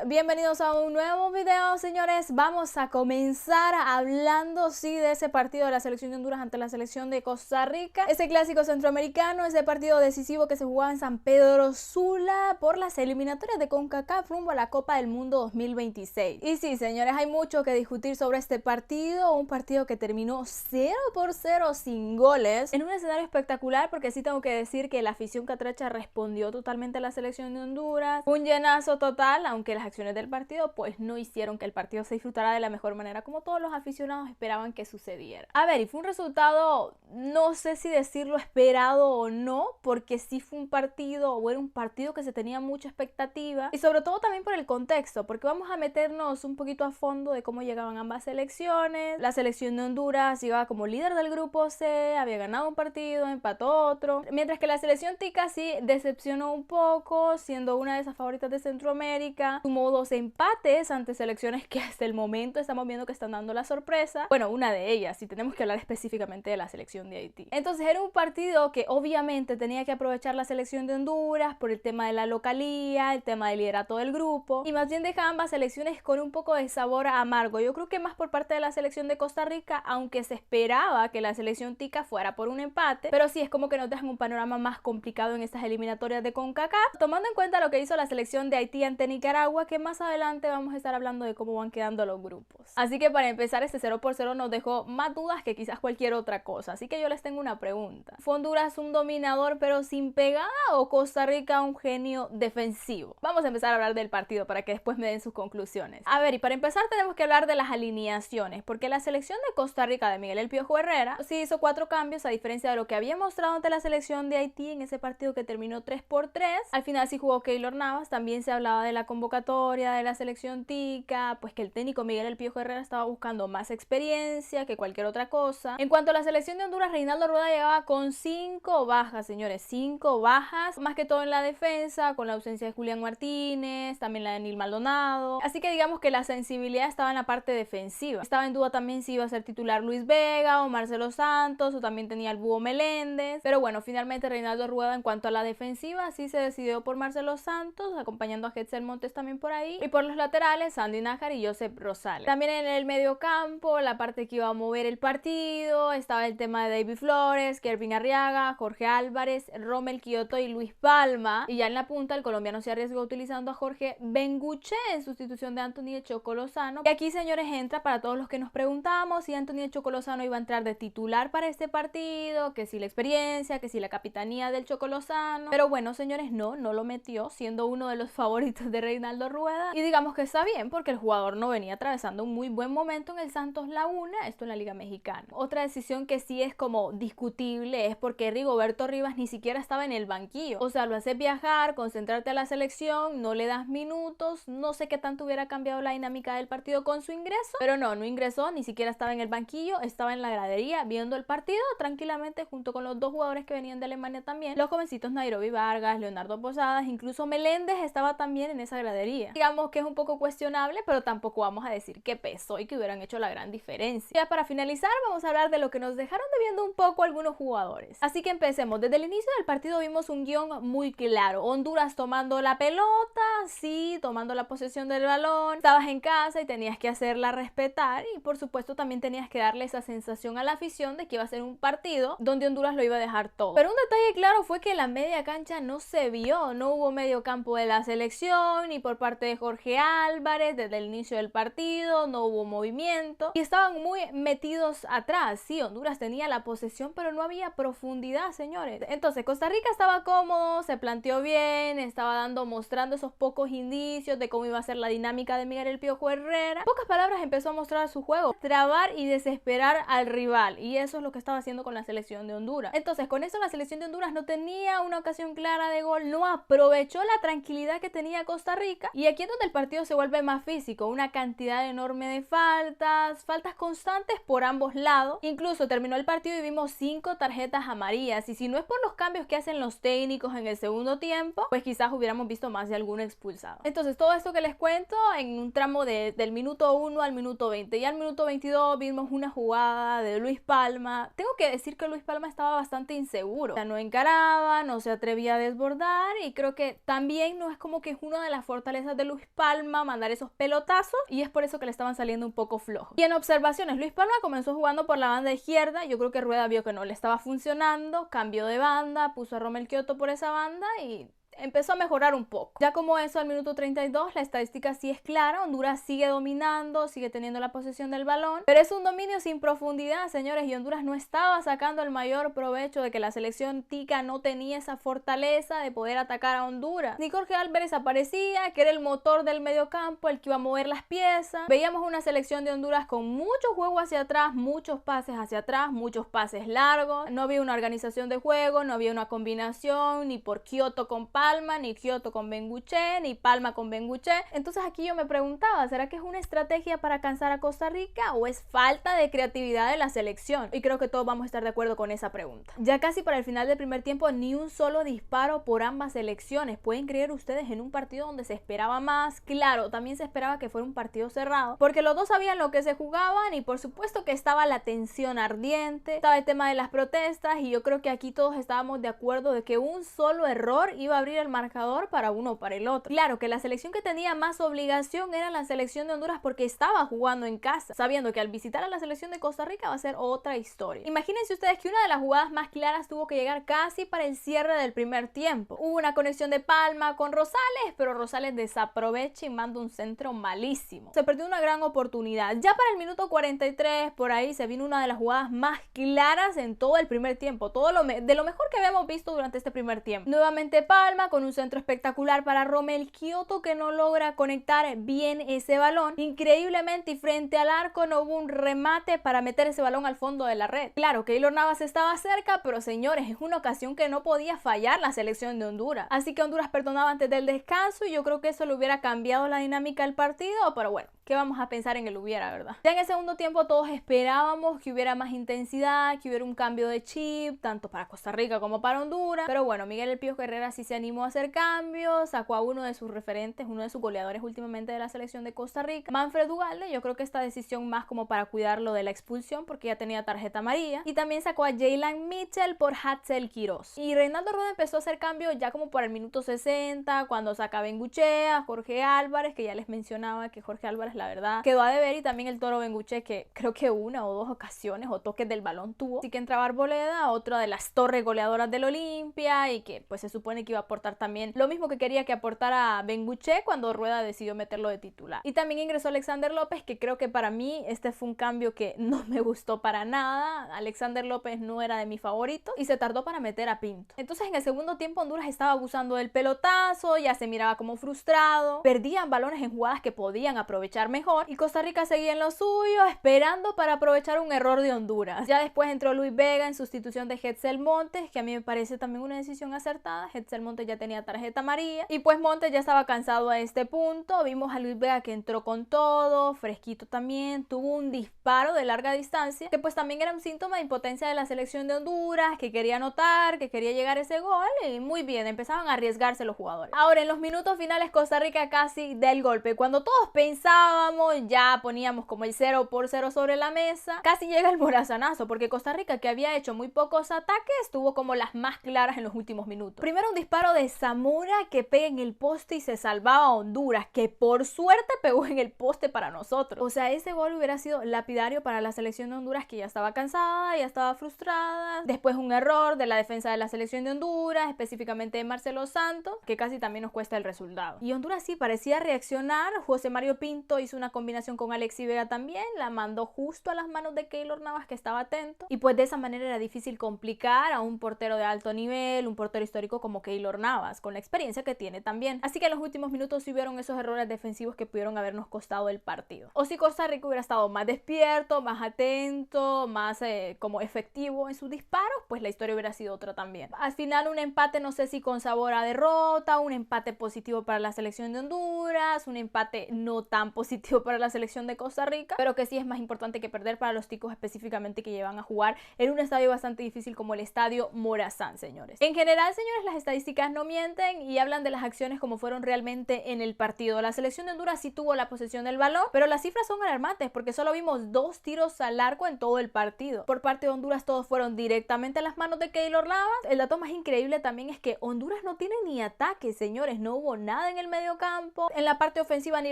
Bienvenidos a un nuevo video, señores. Vamos a comenzar hablando, sí, de ese partido de la selección de Honduras ante la selección de Costa Rica. Ese clásico centroamericano, ese partido decisivo que se jugaba en San Pedro Sula por las eliminatorias de CONCACAF rumbo a la Copa del Mundo 2026. Y sí, señores, hay mucho que discutir sobre este partido. Un partido que terminó 0-0 sin goles, en un escenario espectacular, porque sí tengo que decir que la afición catracha respondió totalmente a la selección de Honduras. Un llenazo total, aunque las acciones del partido pues no hicieron que el partido se disfrutara de la mejor manera como todos los aficionados esperaban que sucediera. A ver, y fue un resultado, no sé si decirlo esperado o no, porque sí fue un partido, o era un partido que se tenía mucha expectativa, y sobre todo también por el contexto, porque vamos a meternos un poquito a fondo de cómo llegaban ambas selecciones. La selección de Honduras llegaba como líder del grupo C, había ganado un partido, empató otro, mientras que la selección tica sí decepcionó un poco, siendo una de esas favoritas de Centroamérica. Sumó 2 empates ante selecciones que hasta el momento estamos viendo que están dando la sorpresa. Bueno, una de ellas, si tenemos que hablar específicamente de la selección de Haití. Entonces era un partido que obviamente tenía que aprovechar la selección de Honduras por el tema de la localía, el tema del liderato del grupo, y más bien deja ambas selecciones con un poco de sabor amargo. Yo creo que más por parte de la selección de Costa Rica, aunque se esperaba que la selección tica fuera por un empate, pero sí es como que nos dejan un panorama más complicado en estas eliminatorias de CONCACAF, tomando en cuenta lo que hizo la selección de Haití ante Nicaragua, que más adelante vamos a estar hablando de cómo van quedando los grupos. Así que para empezar, este 0-0 nos dejó más dudas que quizás cualquier otra cosa, así que yo les tengo una pregunta. ¿Fue Honduras un dominador pero sin pegada, o Costa Rica un genio defensivo? Vamos a empezar a hablar del partido para que después me den sus conclusiones. A ver, y para empezar tenemos que hablar de las alineaciones, porque la selección de Costa Rica de Miguel El Piojo Herrera sí hizo 4 cambios, a diferencia de lo que había mostrado ante la selección de Haití en ese partido que terminó 3-3. Al final sí jugó Keylor Navas. También se hablaba de la convocatoria de la selección tica, pues que el técnico Miguel El Piojo Herrera estaba buscando más experiencia que cualquier otra cosa. En cuanto a la selección de Honduras, Reinaldo Rueda llegaba con 5 bajas, señores, 5 bajas, más que todo en la defensa, con la ausencia de Julián Martínez, también la de Nil Maldonado. Así que digamos que la sensibilidad estaba en la parte defensiva. Estaba en duda también si iba a ser titular Luis Vega o Marcelo Santos, o también tenía el Búho Meléndez, pero bueno, finalmente Reinaldo Rueda en cuanto a la defensiva sí se decidió por Marcelo Santos, acompañando a Getzel Montes también por ahí, y por los laterales Sandy Nájar y Josep Rosales. También en el medio campo, la parte que iba a mover el partido, estaba el tema de David Flores, Kervin Arriaga, Jorge Álvarez, Rommel Kioto y Luis Palma, y ya en la punta el colombiano se arriesgó utilizando a Jorge Benguche en sustitución de Anthony El Choco Lozano. Y aquí, señores, entra para todos los que nos preguntábamos si Anthony El Choco Lozano iba a entrar de titular para este partido, que si la experiencia, que si la capitanía del Choco Lozano, pero bueno, señores, no lo metió, siendo uno de los favoritos de Reinaldo Rueda, y digamos que está bien porque el jugador no venía atravesando un muy buen momento en el Santos Laguna, esto en la Liga Mexicana. Otra decisión que sí es como discutible es porque Rigoberto Rivas ni siquiera estaba en el banquillo, o sea, lo haces viajar, concentrarte a la selección, no le das minutos, no sé qué tanto hubiera cambiado la dinámica del partido con su ingreso, pero no ingresó, ni siquiera estaba en el banquillo, estaba en la gradería viendo el partido tranquilamente junto con los 2 jugadores que venían de Alemania también, los jovencitos Nairobi Vargas, Leonardo Posadas, incluso Meléndez estaba también en esa gradería. Digamos que es un poco cuestionable, pero tampoco vamos a decir que pesó y que hubieran hecho la gran diferencia. Ya para finalizar vamos a hablar de lo que nos dejaron debiendo un poco algunos jugadores. Así que empecemos. Desde el inicio del partido vimos un guión muy claro. Honduras tomando la pelota, sí, tomando la posesión del balón. Estabas en casa y tenías que hacerla respetar, y por supuesto también tenías que darle esa sensación a la afición de que iba a ser un partido donde Honduras lo iba a dejar todo. Pero un detalle claro fue que la media cancha no se vio, no hubo medio campo de la selección, ni por parte de Jorge Álvarez desde el inicio del partido, no hubo movimiento, y estaban muy metidos atrás. Sí, Honduras tenía la posesión, pero no había profundidad, señores. Entonces Costa Rica estaba cómodo, se planteó bien, estaba mostrando esos pocos indicios de cómo iba a ser la dinámica de Miguel El Piojo Herrera. En pocas palabras empezó a mostrar su juego, trabar y desesperar al rival, y eso es lo que estaba haciendo con la selección de Honduras. Entonces con eso la selección de Honduras no tenía una ocasión clara de gol, no aprovechó la tranquilidad que tenía Costa Rica, y aquí es donde el partido se vuelve más físico, una cantidad enorme de faltas constantes por ambos lados. Incluso terminó el partido y vimos 5 tarjetas amarillas, y si no es por los cambios que hacen los técnicos en el segundo tiempo, pues quizás hubiéramos visto más de alguno expulsado. Entonces todo esto que les cuento en un tramo del minuto 1 al minuto 20, y al minuto 22 vimos una jugada de Luis Palma. Tengo que decir que Luis Palma estaba bastante inseguro, o sea, no encaraba, no se atrevía a desbordar, y creo que también no es como que es una de las fortalezas fortalezas de Luis Palma, mandar esos pelotazos, y es por eso que le estaban saliendo un poco flojos. Y en observaciones, Luis Palma comenzó jugando por la banda izquierda, yo creo que Rueda vio que no le estaba funcionando, cambió de banda, puso a Romell Kioto por esa banda y empezó a mejorar un poco. Ya como eso al minuto 32, la estadística sí es clara, Honduras sigue dominando, sigue teniendo la posesión del balón, pero es un dominio sin profundidad, señores, y Honduras no estaba sacando el mayor provecho de que la selección tica no tenía esa fortaleza de poder atacar a Honduras. Ni Jorge Álvarez aparecía, que era el motor del mediocampo, el que iba a mover las piezas. Veíamos una selección de Honduras con mucho juego hacia atrás, muchos pases hacia atrás, muchos pases largos, no había una organización de juego, no había una combinación, ni por Kioto con Palma, ni Kioto con Benguche, ni Palma con Benguche. Entonces aquí yo me preguntaba, ¿será que es una estrategia para cansar a Costa Rica o es falta de creatividad de la selección? Y creo que todos vamos a estar de acuerdo con esa pregunta. Ya casi para el final del primer tiempo, ni un solo disparo por ambas selecciones. ¿Pueden creer ustedes en un partido donde se esperaba más? Claro, también se esperaba que fuera un partido cerrado, porque los dos sabían lo que se jugaban y por supuesto que estaba la tensión ardiente, estaba el tema de las protestas y yo creo que aquí todos estábamos de acuerdo de que un solo error iba a abrir el marcador para uno o para el otro. Claro que la selección que tenía más obligación era la selección de Honduras porque estaba jugando en casa, sabiendo que al visitar a la selección de Costa Rica va a ser otra historia. Imagínense ustedes que una de las jugadas más claras tuvo que llegar casi para el cierre del primer tiempo. Hubo una conexión de Palma con Rosales, pero Rosales desaprovecha y manda un centro malísimo. Se perdió una gran oportunidad. Ya para el minuto 43, por ahí se vino una de las jugadas más claras en todo el primer tiempo, de lo mejor que habíamos visto durante este primer tiempo. Nuevamente Palma con un centro espectacular para Romell Kioto que no logra conectar bien ese balón. Increíblemente y frente al arco no hubo un remate para meter ese balón al fondo de la red. Claro, Keylor Navas estaba cerca, pero señores, es una ocasión que no podía fallar la selección de Honduras. Así que Honduras perdonaba antes del descanso y yo creo que eso le hubiera cambiado la dinámica del partido, pero bueno, ¿qué vamos a pensar en el hubiera, verdad? Ya en el segundo tiempo todos esperábamos que hubiera más intensidad, que hubiera un cambio de chip, tanto para Costa Rica como para Honduras, pero bueno, Miguel El Piojo Herrera sí se animó a hacer cambios, sacó a uno de sus referentes, uno de sus goleadores últimamente de la selección de Costa Rica, Manfred Ugalde. Yo creo que esta decisión más como para cuidarlo de la expulsión porque ya tenía tarjeta amarilla, y también sacó a Jaylan Mitchell por Hatzel Quiroz. Y Reinaldo Rueda empezó a hacer cambios ya como por el minuto 60, cuando saca a Benguche, a Jorge Álvarez, que ya les mencionaba que Jorge Álvarez la verdad quedó a deber, y también el Toro Benguche que creo que una o dos ocasiones o toques del balón tuvo. Así que entraba Arboleda, otra de las torres goleadoras del Olimpia, y que pues se supone que iba a aportar también lo mismo que quería que aportara Benguche cuando Rueda decidió meterlo de titular. Y también ingresó Alexander López, que creo que para mí este fue un cambio que no me gustó para nada. Alexander López no era de mis favoritos y se tardó para meter a Pinto. Entonces en el segundo tiempo Honduras estaba abusando del pelotazo, ya se miraba como frustrado, perdían balones en jugadas que podían aprovechar mejor, y Costa Rica seguía en lo suyo, esperando para aprovechar un error de Honduras. Ya después entró Luis Vega en sustitución de Hetzel Montes, que a mí me parece también una decisión acertada. Hetzel Montes ya tenía tarjeta amarilla y pues Montes ya estaba cansado a este punto. Vimos a Luis Vega que entró con todo, fresquito también, tuvo un disparo de larga distancia, que pues también era un síntoma de impotencia de la selección de Honduras, que quería anotar, que quería llegar a ese gol, y muy bien, empezaban a arriesgarse los jugadores. Ahora en los minutos finales Costa Rica casi da el golpe, cuando todos pensábamos, ya poníamos como el 0-0 sobre la mesa, casi llega el morazanazo, porque Costa Rica, que había hecho muy pocos ataques, tuvo como las más claras en los últimos minutos. Primero un disparo de Zamora que pega en el poste y se salvaba a Honduras, que por suerte pegó en el poste para nosotros. O sea, ese gol hubiera sido lapidario para la selección de Honduras, que ya estaba cansada, ya estaba frustrada. Después un error de la defensa de la selección de Honduras, específicamente de Marcelo Santos, que casi también nos cuesta el resultado. Y Honduras sí parecía reaccionar. José Mario Pinto hizo una combinación con Alexis Vega también, la mandó justo a las manos de Keylor Navas, que estaba atento, y pues de esa manera era difícil complicar a un portero de alto nivel, un portero histórico como Keylor Navas, con la experiencia que tiene también. Así que en los últimos minutos sí hubieron esos errores defensivos que pudieron habernos costado el partido. O si Costa Rica hubiera estado más despierto, más atento, más como efectivo en sus disparos, pues la historia hubiera sido otra también. Al final un empate, no sé si con sabor a derrota, un empate positivo para la selección de Honduras, un empate no tan positivo para la selección de Costa Rica, pero que sí es más importante que perder para los ticos, específicamente que llevan a jugar en un estadio bastante difícil como el Estadio Morazán, señores. En general, señores, las estadísticas no mienten y hablan de las acciones como fueron realmente en el partido. La selección de Honduras sí tuvo la posesión del balón, pero las cifras son alarmantes porque solo vimos 2 tiros al arco en todo el partido. Por parte de Honduras todos fueron directamente a las manos de Keylor Navas. El dato más increíble también es que Honduras no tiene ni ataque, señores, no hubo nada en el medio campo. En la parte ofensiva ni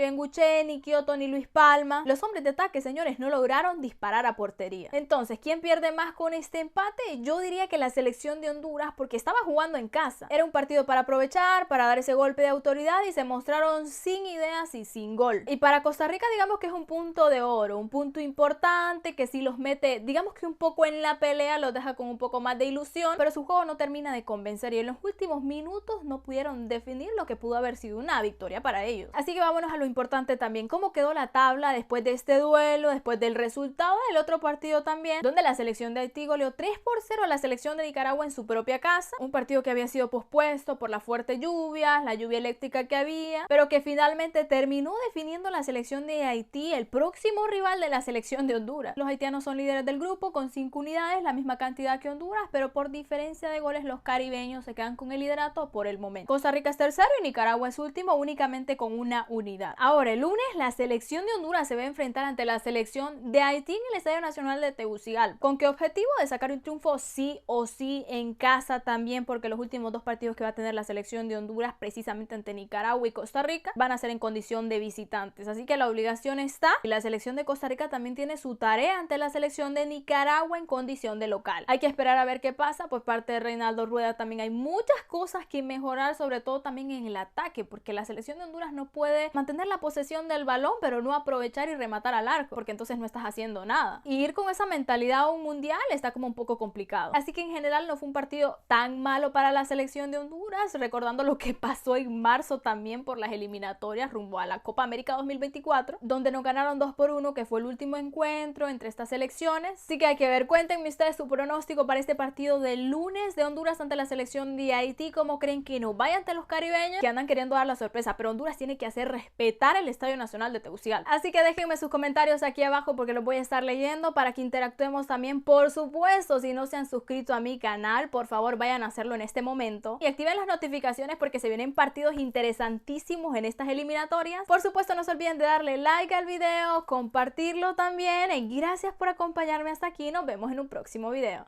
Benguche, ni Kioto, ni Luis Palma. Los hombres de ataque, señores, no lograron disparar a portería. Entonces, ¿quién pierde más con este empate? Yo diría que la selección de Honduras, porque estaba jugando en casa. Era un partido para aprovechar, para dar ese golpe de autoridad y se mostraron sin ideas y sin gol. Y para Costa Rica, digamos que es un punto de oro, un punto importante que sí los mete, digamos que un poco en la pelea, los deja con un poco más de ilusión, pero su juego no termina de convencer y en los últimos minutos no pudieron definir lo que pudo haber sido una victoria para ellos. Así que vámonos a lo importante también, cómo quedó la tabla después de este duelo, después del resultado del otro partido también, donde la selección de Haití goleó 3-0 a la selección de Nicaragua en su propia casa, un partido que había sido pospuesto por la fuerte lluvia, la lluvia eléctrica que había, pero que finalmente terminó definiendo la selección de Haití, el próximo rival de la selección de Honduras. Los haitianos son líderes del grupo con 5 unidades, la misma cantidad que Honduras, pero por diferencia de goles los caribeños se quedan con el liderato por el momento. Costa Rica es tercero y Nicaragua es último, únicamente con 1 unidad. Ahora, el lunes la selección de Honduras se va a enfrentar ante la selección de Haití en el Estadio Nacional de Tegucigalpa. ¿Con qué objetivo? De sacar un triunfo sí o sí en casa también, porque los últimos 2 partidos que va a tener la selección de Honduras, precisamente ante Nicaragua y Costa Rica, van a ser en condición de visitantes. Así que la obligación está y la selección de Costa Rica también tiene su tarea ante la selección de Nicaragua en condición de local. Hay que esperar a ver qué pasa. Por parte de Reinaldo Rueda también hay muchas cosas que mejorar, sobre todo también en el ataque, porque la selección de Honduras no puede mantener la posesión del balón pero no aprovechar y rematar al arco, porque entonces no estás haciendo nada. Y ir con esa mentalidad a un mundial está como un poco complicado. Así que en general no fue un partido tan malo para la selección de Honduras, recordando lo que pasó en marzo también por las eliminatorias rumbo a la Copa América 2024, donde nos ganaron 2-1, que fue el último encuentro entre estas selecciones. Así que hay que ver, cuéntenme ustedes su pronóstico para este partido del lunes de Honduras ante la selección de Haití. ¿Cómo creen que nos vaya ante los caribeños que andan queriendo dar la sorpresa? Pero Honduras tiene que hacer respetar el Estadio Nacional de Tegucigalpa. Así que déjenme sus comentarios aquí abajo porque los voy a estar leyendo para que interactuemos también. Por supuesto, si no se han suscrito a mi canal, por favor vayan a hacerlo en este momento y activen las notificaciones porque se vienen partidos interesantísimos en estas eliminatorias. Por supuesto, no se olviden de darle like al video, compartirlo también y gracias por acompañarme hasta aquí. Nos vemos en un próximo video.